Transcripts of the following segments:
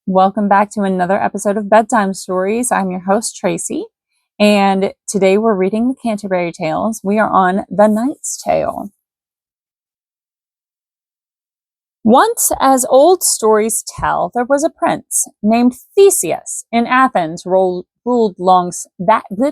Welcome back to another episode of Bedtime Stories. I'm your host, Tracy, and today we're reading the Canterbury Tales. We are on The Knight's Tale. Once, as old stories tell, there was a prince named Theseus in Athens, ruled long that. We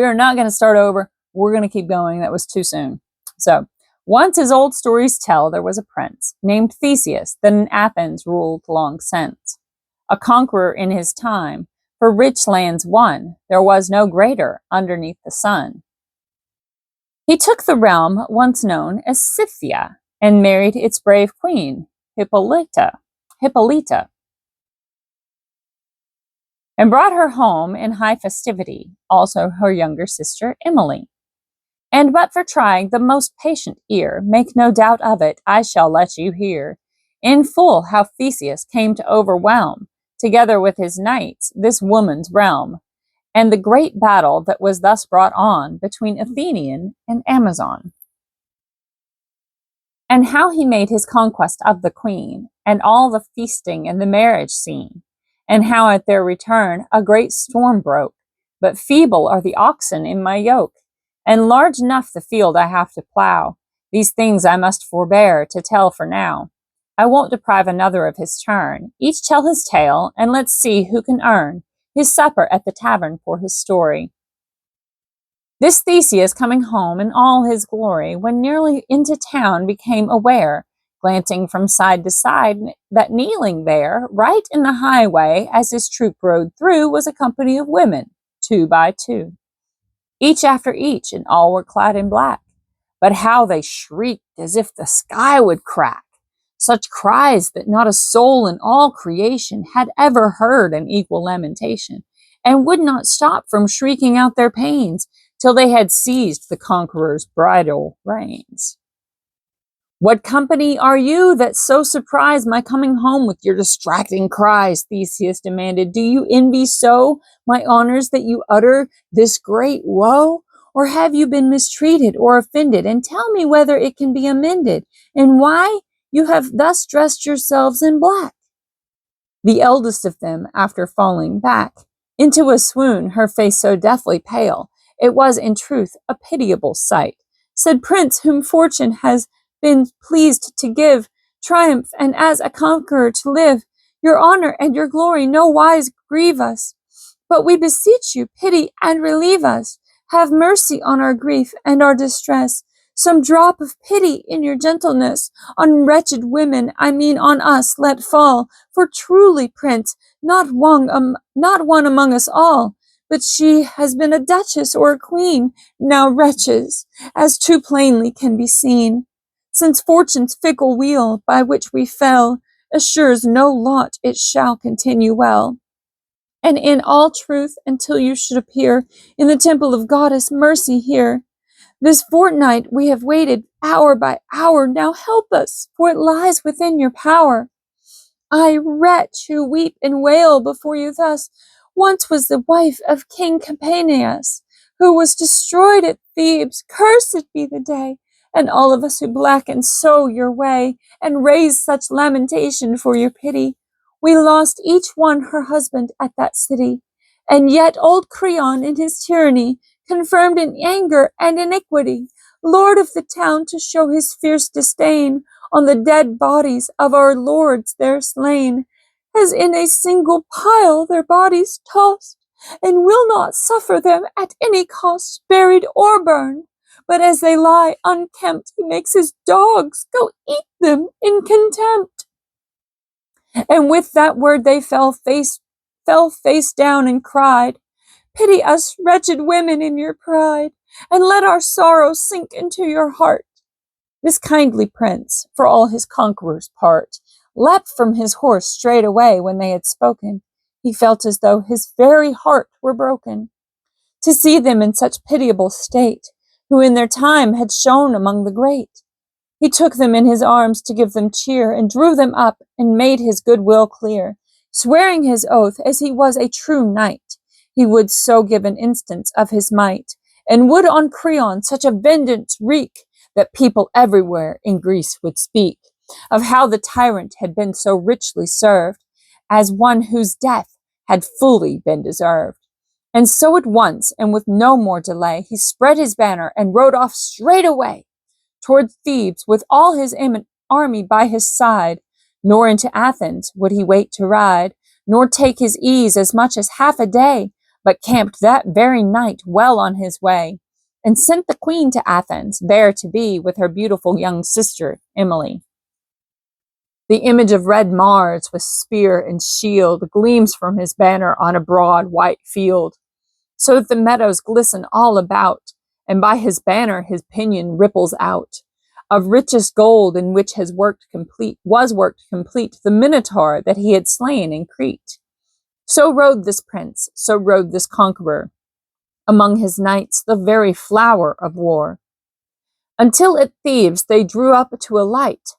are not going to start over. We're going to keep going. That was too soon. So, once, as old stories tell, there was a prince named Theseus that in Athens ruled long since, a conqueror in his time. For rich lands won, there was no greater underneath the sun. He took the realm once known as Scythia and married its brave queen, Hippolyta, and brought her home in high festivity, also her younger sister, Emily. And but for trying the most patient ear, make no doubt of it, I shall let you hear in full how Theseus came to overwhelm, together with his knights, this woman's realm, and the great battle that was thus brought on between Athenian and Amazon. And how he made his conquest of the queen, and all the feasting and the marriage scene, and how at their return a great storm broke, but feeble are the oxen in my yoke, and large enough the field I have to plow. These things I must forbear to tell for now. I won't deprive another of his turn. Each tell his tale, and let's see who can earn his supper at the tavern for his story. This Theseus coming home in all his glory, when nearly into town became aware, glancing from side to side, that kneeling there, right in the highway, as his troop rode through, was a company of women, 2 by 2. Each after each, and all were clad in black. But how they shrieked as if the sky would crack! Such cries that not a soul in all creation had ever heard an equal lamentation, and would not stop from shrieking out their pains till they had seized the conqueror's bridle reins. What company are you that so surprise my coming home with your distracting cries? Theseus demanded. Do you envy so my honors that you utter this great woe? Or have you been mistreated or offended? And tell me whether it can be amended, and why you have thus dressed yourselves in black. The eldest of them, after falling back into a swoon, her face so deathly pale, it was in truth a pitiable sight, said, Prince, whom fortune has been pleased to give triumph, and as a conqueror to live, your honor and your glory no wise grieve us. But we beseech you, pity and relieve us. Have mercy on our grief and our distress. Some drop of pity in your gentleness. On wretched women, I mean on us, let fall. For truly, Prince, not one among us all, but she has been a duchess or a queen, now wretches, as too plainly can be seen. Since fortune's fickle wheel, by which we fell, assures no lot it shall continue well. And in all truth, until you should appear in the temple of Goddess Mercy here, this fortnight we have waited hour by hour. Now help us, for it lies within your power. I, wretch, who weep and wail before you thus, once was the wife of King Capaneus, who was destroyed at Thebes. Cursed be the day, and all of us who blacken so your way, and raise such lamentation for your pity. We lost each one her husband at that city, and yet old Creon in his tyranny, confirmed in anger and iniquity, lord of the town, to show his fierce disdain on the dead bodies of our lords there slain, has in a single pile their bodies tossed, and will not suffer them at any cost buried or burned. But as they lie unkempt, he makes his dogs go eat them in contempt. And with that word they fell face down and cried, Pity us, wretched women, in your pride, and let our sorrow sink into your heart. This kindly prince, for all his conqueror's part, leapt from his horse straightway when they had spoken. He felt as though his very heart were broken, to see them in such pitiable state, who in their time had shone among the great. He took them in his arms to give them cheer, and drew them up, and made his good will clear, swearing his oath, as he was a true knight, he would so give an instance of his might, and would on Creon such a vengeance wreak, that people everywhere in Greece would speak, of how the tyrant had been so richly served, as one whose death had fully been deserved. And so at once, and with no more delay, he spread his banner and rode off straight away toward Thebes with all his army by his side. Nor into Athens would he wait to ride, nor take his ease as much as half a day, but camped that very night well on his way, and sent the queen to Athens, there to be with her beautiful young sister, Emily. The image of red Mars with spear and shield gleams from his banner on a broad white field, so that the meadows glisten all about, and by his banner his pinion ripples out. Of richest gold in which was worked complete the Minotaur that he had slain in Crete. So rode this prince, so rode this conqueror, among his knights the very flower of war, until at Thebes they drew up to alight,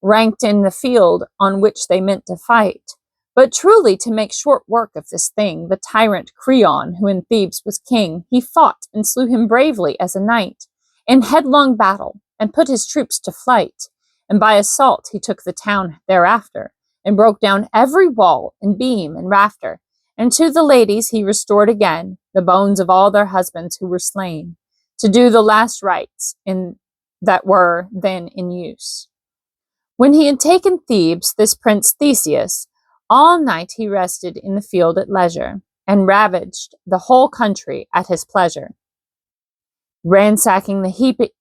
ranked in the field on which they meant to fight. But truly, to make short work of this thing, the tyrant Creon, who in Thebes was king, he fought and slew him bravely as a knight, in headlong battle, and put his troops to flight. And by assault he took the town thereafter, and broke down every wall and beam and rafter. And to the ladies he restored again the bones of all their husbands who were slain, to do the last rites that were then in use. When he had taken Thebes, this Prince Theseus, all night he rested in the field at leisure, and ravaged the whole country at his pleasure, ransacking the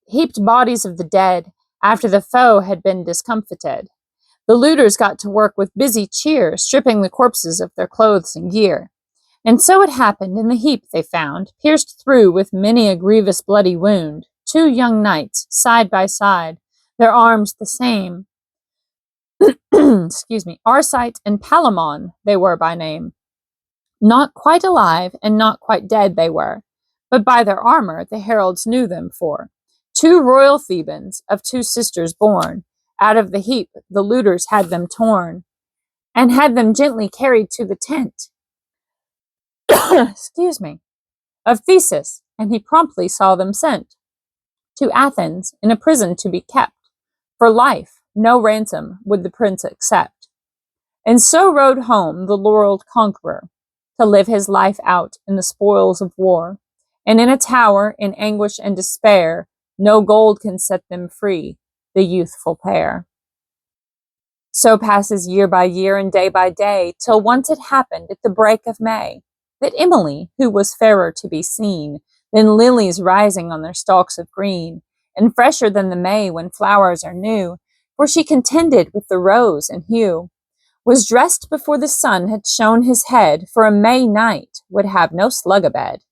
heaped bodies of the dead after the foe had been discomfited. The looters got to work with busy cheer, stripping the corpses of their clothes and gear. And so it happened in the heap they found, pierced through with many a grievous bloody wound, 2 young knights, side by side, their arms the same. Arcite and Palamon they were by name. Not quite alive and not quite dead they were, but by their armor the heralds knew them for 2 royal Thebans of 2 sisters born. Out of the heap the looters had them torn, and had them gently carried to the tent of Theseus, and he promptly saw them sent to Athens in a prison to be kept. For life no ransom would the prince accept. And so rode home the laureled conqueror, to live his life out in the spoils of war. And in a tower, in anguish and despair, no gold can set them free, the youthful pair. So passes year by year and day by day, till once it happened at the break of May, that Emily, who was fairer to be seen than lilies rising on their stalks of green, and fresher than the May when flowers are new, for she contended with the rose in hue, was dressed before the sun had shone his head, for a May night would have no slug abed.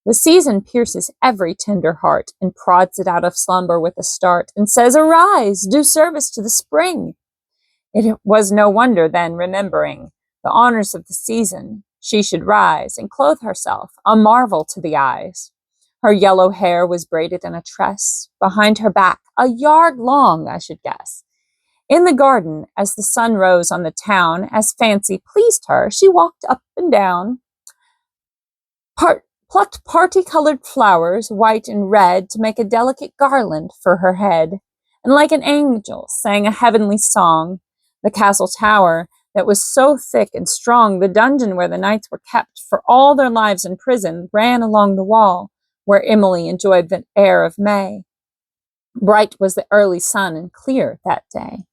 The season pierces every tender heart, and prods it out of slumber with a start, and says, "Arise, do service to the spring." It was no wonder then, remembering the honors of the season, she should rise and clothe herself, a marvel to the eyes. Her yellow hair was braided in a tress, behind her back, a yard long, I should guess. In the garden, as the sun rose on the town, as fancy pleased her, she walked up and down, plucked party-colored flowers, white and red, to make a delicate garland for her head, and like an angel sang a heavenly song. The castle tower, that was so thick and strong, the dungeon where the knights were kept for all their lives in prison, ran along the wall, where Emily enjoyed the air of May. Bright was the early sun and clear that day.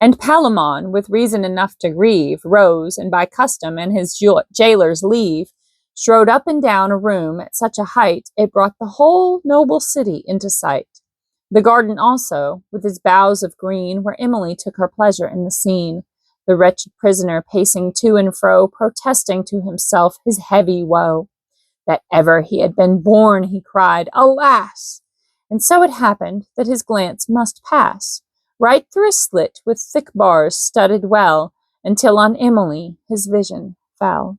And Palamon, with reason enough to grieve, rose, and by custom and his jailer's leave, strode up and down a room at such a height it brought the whole noble city into sight. The garden also, with its boughs of green, where Emily took her pleasure in the scene, the wretched prisoner pacing to and fro, protesting to himself his heavy woe. That ever he had been born, he cried, alas! And so it happened that his glance must pass right through a slit with thick bars studded well, until on Emily his vision fell.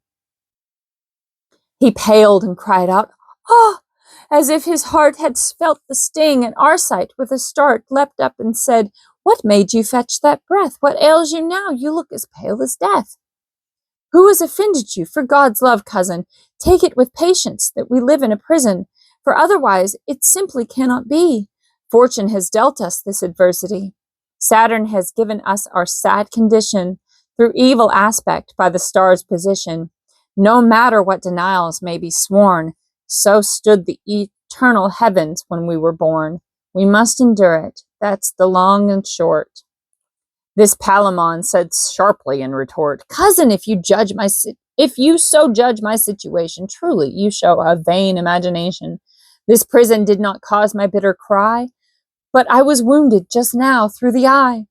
He paled and cried out, "Ah!" as if his heart had felt the sting, and Arcite, with a start, leapt up and said, "What made you fetch that breath? What ails you now? You look as pale as death." "Who has offended you? For God's love, cousin, take it with patience that we live in a prison, for otherwise it simply cannot be. Fortune has dealt us this adversity. Saturn has given us our sad condition through evil aspect by the star's position. No matter what denials may be sworn, so stood the eternal heavens when we were born. We must endure it. That's the long and short. This Palamon said sharply in retort, "Cousin, if you so judge my situation, truly you show a vain imagination. This prison did not cause my bitter cry, but I was wounded just now through the eye.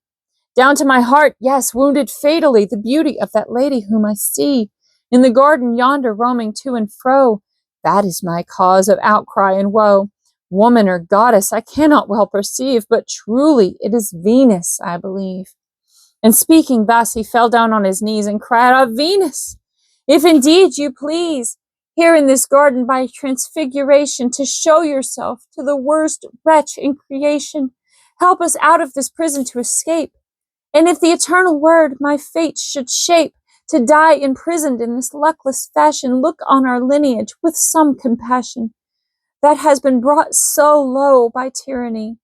Down to my heart, yes, wounded fatally, the beauty of that lady whom I see in the garden yonder roaming to and fro. That is my cause of outcry and woe. Woman or goddess, I cannot well perceive, but truly it is Venus, I believe." And speaking thus, he fell down on his knees and cried out, "Venus, if indeed you please, here in this garden by transfiguration, to show yourself to the worst wretch in creation, help us out of this prison to escape. And if the eternal word my fate should shape, to die imprisoned in this luckless fashion, look on our lineage with some compassion, that has been brought so low by tyranny."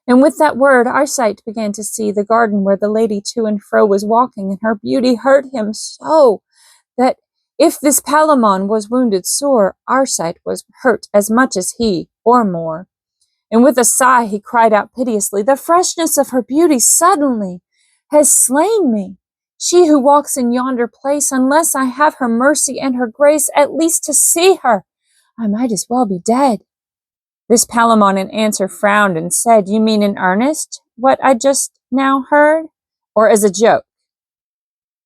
And with that word, our sight began to see the garden where the lady to and fro was walking, and her beauty hurt him so that if this Palamon was wounded sore, our sight was hurt as much as he, or more. And with a sigh he cried out piteously, "The freshness of her beauty suddenly has slain me. She who walks in yonder place, unless I have her mercy and her grace, at least to see her, I might as well be dead." This Palamon in answer frowned and said, "You mean in earnest, what I just now heard, or as a joke?"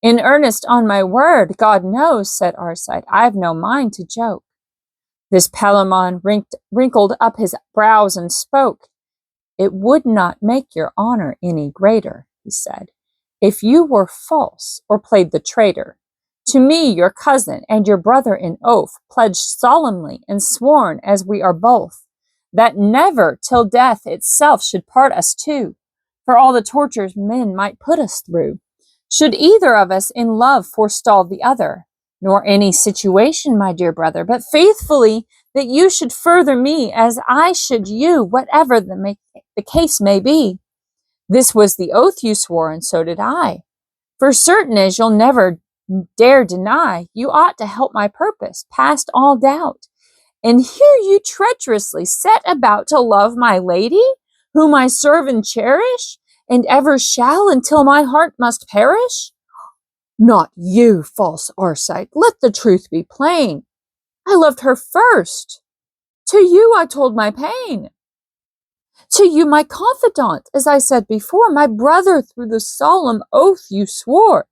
"In earnest, on my word, God knows," said Arcite, "I've no mind to joke." This Palamon wrinkled up his brows and spoke. "It would not make your honor any greater," he said, "if you were false or played the traitor. To me, your cousin, and your brother in oath, pledged solemnly and sworn as we are both, that never till death itself should part us two, for all the tortures men might put us through, should either of us in love forestall the other, nor any situation, my dear brother, but faithfully that you should further me as I should you, whatever the case may be. This was the oath you swore, and so did I. For certain as you'll never dare deny, you ought to help my purpose, past all doubt. And here you treacherously set about to love my lady, whom I serve and cherish, and ever shall until my heart must perish? Not you, false Arcite, let the truth be plain. I loved her first. To you I told my pain. To you, my confidant, as I said before, my brother through the solemn oath you swore,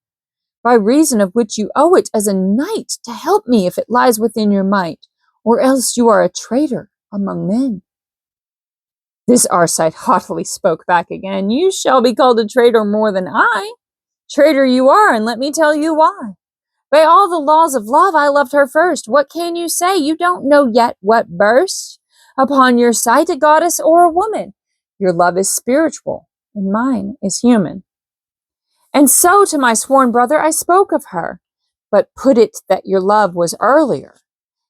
by reason of which you owe it as a knight to help me if it lies within your might, or else you are a traitor among men. This Arcite haughtily spoke back again, "You shall be called a traitor more than I. Traitor you are, and let me tell you why. By all the laws of love, I loved her first. What can you say? You don't know yet what burst upon your sight, a goddess or a woman. Your love is spiritual, and mine is human. And so to my sworn brother I spoke of her, but put it that your love was earlier.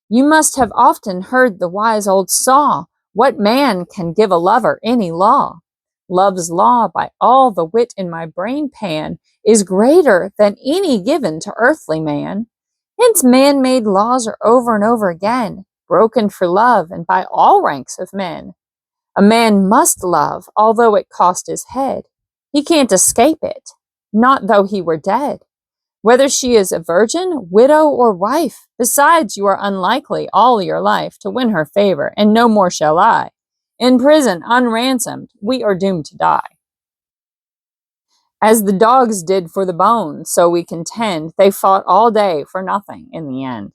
You must have often heard the wise old saw, what man can give a lover any law? Love's law, by all the wit in my brain pan, is greater than any given to earthly man. Hence man-made laws are over and over again, broken for love, and by all ranks of men. A man must love, although it cost his head. He can't escape it, not though he were dead. Whether she is a virgin, widow, or wife, besides you are unlikely all your life to win her favor, and no more shall I. In prison, unransomed, we are doomed to die. As the dogs did for the bone, so we contend, they fought all day for nothing in the end.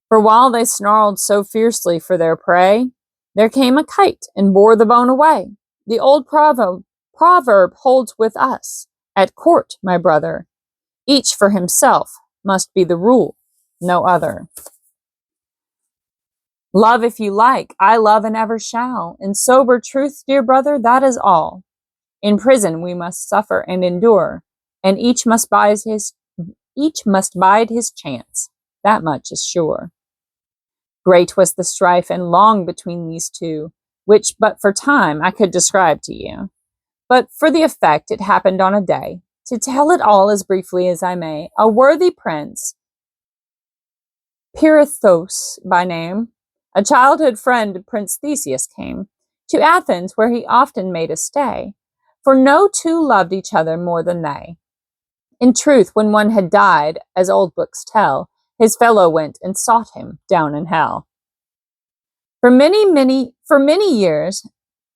For while they snarled so fiercely for their prey, there came a kite and bore the bone away. The old proverb holds with us. At court, my brother, each for himself must be the rule, no other. Love if you like, I love and ever shall. In sober truth, dear brother, that is all. In prison we must suffer and endure, and each must bide his chance. That much is sure. Great was the strife and long between these two, which but for time I could describe to you. But for the effect, it happened on a day. To tell it all as briefly as I may, a worthy prince, Pirithous by name, a childhood friend of Prince Theseus, came to Athens, where he often made a stay, for no two loved each other more than they. In truth, when one had died, as old books tell, his fellow went and sought him down in hell. For many years,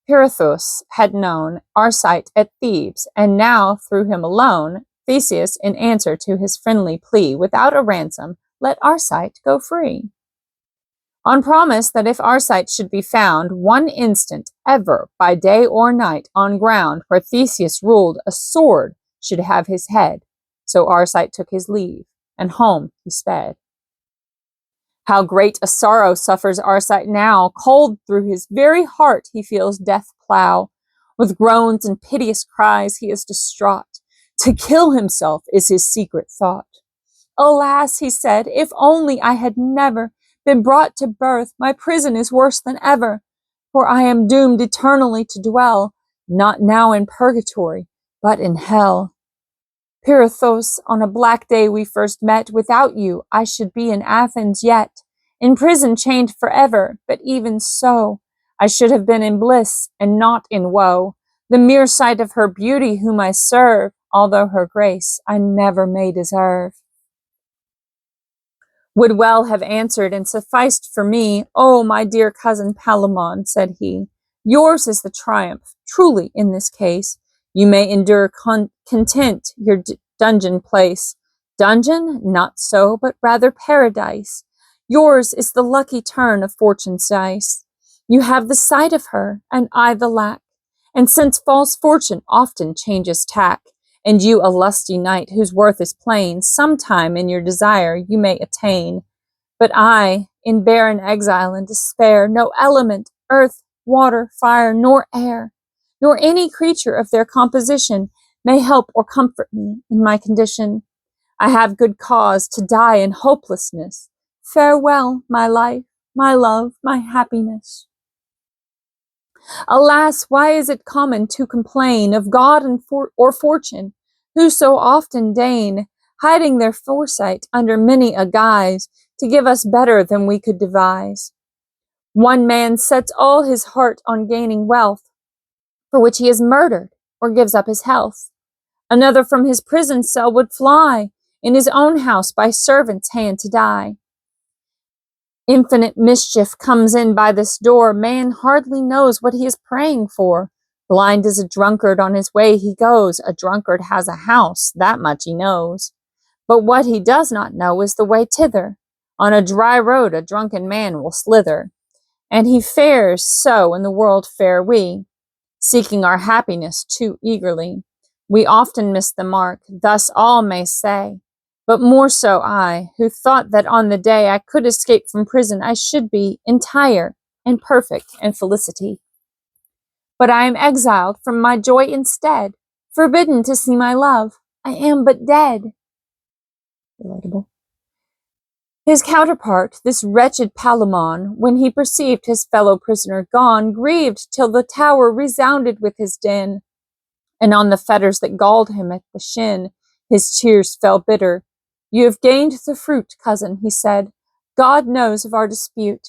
Pirithous had known Arcite at Thebes, and now, through him alone, Theseus, in answer to his friendly plea, without a ransom, let Arcite go free. On promise that if Arcite should be found one instant ever, by day or night, on ground where Theseus ruled, a sword should have his head. So Arcite took his leave, and home he sped. How great a sorrow suffers Arcite now! Cold through his very heart he feels death plow. With groans and piteous cries he is distraught. To kill himself is his secret thought. Alas, he said, if only I had never been brought to birth, my prison is worse than ever, for I am doomed eternally to dwell, not now in purgatory, but in hell. Pirithous, on a black day we first met. Without you, I should be in Athens yet, in prison chained forever, but even so, I should have been in bliss and not in woe. The mere sight of her beauty whom I serve, although her grace I never may deserve, would well have answered and sufficed for me. Oh, my dear cousin Palamon, said he, yours is the triumph, truly, in this case. You may endure content your dungeon place. Dungeon? Not so, but rather paradise. Yours is the lucky turn of fortune's dice. You have the sight of her, and I the lack. And since false fortune often changes tack, and you a lusty knight whose worth is plain, sometime in your desire you may attain. But I, in barren exile and despair, no element, earth, water, fire, nor air, nor any creature of their composition may help or comfort me in my condition. I have good cause to die in hopelessness. Farewell, my life, my love, my happiness. Alas, why is it common to complain of God or fortune, who so often deign, hiding their foresight under many a guise, to give us better than we could devise? One man sets all his heart on gaining wealth, for which he is murdered or gives up his health. Another from his prison cell would fly, in his own house by servant's hand to die. Infinite mischief comes in by this door. Man hardly knows what he is praying for. Blind as a drunkard on his way he goes. A drunkard has a house, that much he knows. But what he does not know is the way thither. On a dry road a drunken man will slither. And he fares so in the world fare we, seeking our happiness too eagerly. We often miss the mark, thus all may say. But more so I, who thought that on the day I could escape from prison, I should be entire and perfect in felicity. But I am exiled from my joy instead, forbidden to see my love. I am but dead. Relatable. His counterpart, this wretched Palamon, when he perceived his fellow prisoner gone, grieved till the tower resounded with his din, and on the fetters that galled him at the shin, his tears fell bitter. You have gained the fruit, cousin, he said. God knows of our dispute.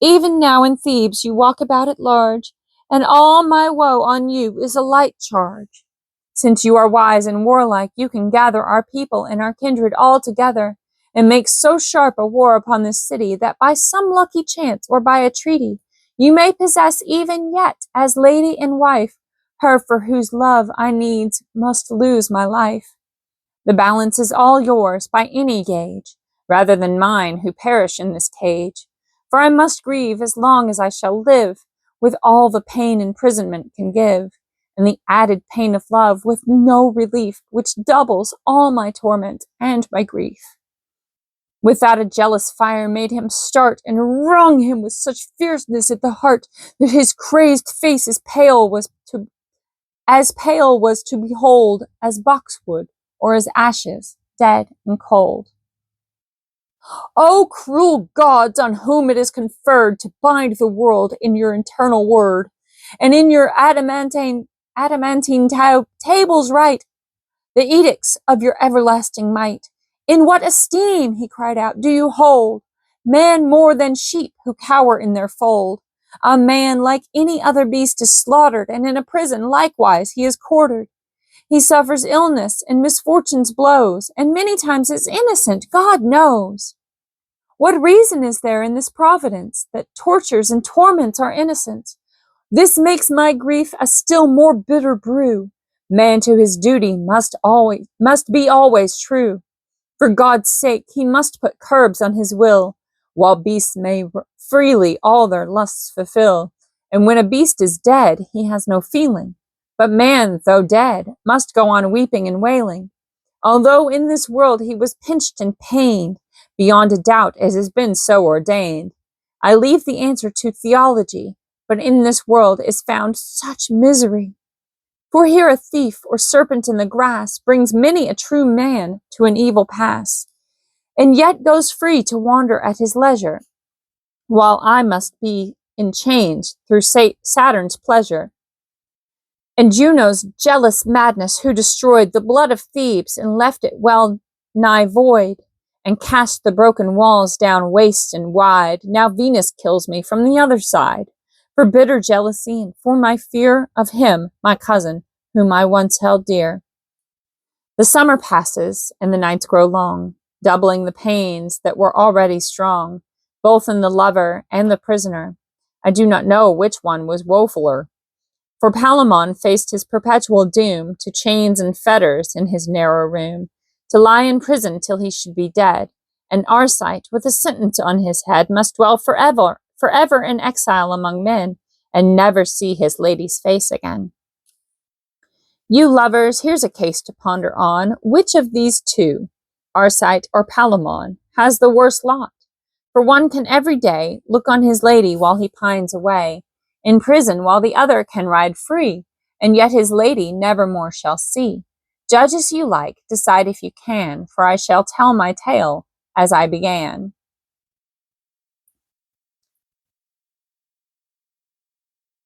Even now in Thebes you walk about at large, and all my woe on you is a light charge. Since you are wise and warlike, you can gather our people and our kindred all together, and make so sharp a war upon this city that by some lucky chance or by a treaty, you may possess even yet as lady and wife her for whose love I needs must lose my life. The balance is all yours by any gauge, rather than mine who perish in this cage. For I must grieve as long as I shall live, with all the pain imprisonment can give, and the added pain of love with no relief, which doubles all my torment and my grief. With that a jealous fire made him start, and wrung him with such fierceness at the heart, that his crazed face as pale was to behold as boxwood, or as ashes, dead and cold. O cruel gods, on whom it is conferred to bind the world in your eternal word, and in your adamantine adamantine tables right, the edicts of your everlasting might. In what esteem, he cried out, do you hold man more than sheep who cower in their fold? A man like any other beast is slaughtered, and in a prison likewise he is quartered. He suffers illness and misfortune's blows, and many times is innocent, God knows. What reason is there in this providence that tortures and torments our innocence? This makes my grief a still more bitter brew. Man to his duty must be always true. For God's sake, he must put curbs on his will, while beasts may freely all their lusts fulfill. And when a beast is dead, he has no feeling. But man, though dead, must go on weeping and wailing. Although in this world he was pinched and pained, beyond a doubt as has been so ordained. I leave the answer to theology, but in this world is found such misery. For here a thief or serpent in the grass brings many a true man to an evil pass, and yet goes free to wander at his leisure, while I must be in chains through Saturn's pleasure. And Juno's jealous madness, who destroyed the blood of Thebes and left it well nigh void, and cast the broken walls down waste and wide, now Venus kills me from the other side, for bitter jealousy and for my fear of him, my cousin, whom I once held dear. The summer passes, and the nights grow long, doubling the pains that were already strong, both in the lover and the prisoner. I do not know which one was wofuller. For Palamon faced his perpetual doom to chains and fetters in his narrow room, to lie in prison till he should be dead, and Arcite, with a sentence on his head, must dwell forever in exile among men, and never see his lady's face again. You lovers, here's a case to ponder on. Which of these two, Arcite or Palamon, has the worse lot? For one can every day look on his lady while he pines away in prison, while the other can ride free, and yet his lady never more shall see. Judge as you like, decide if you can, for I shall tell my tale as I began.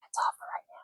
That's all for right now.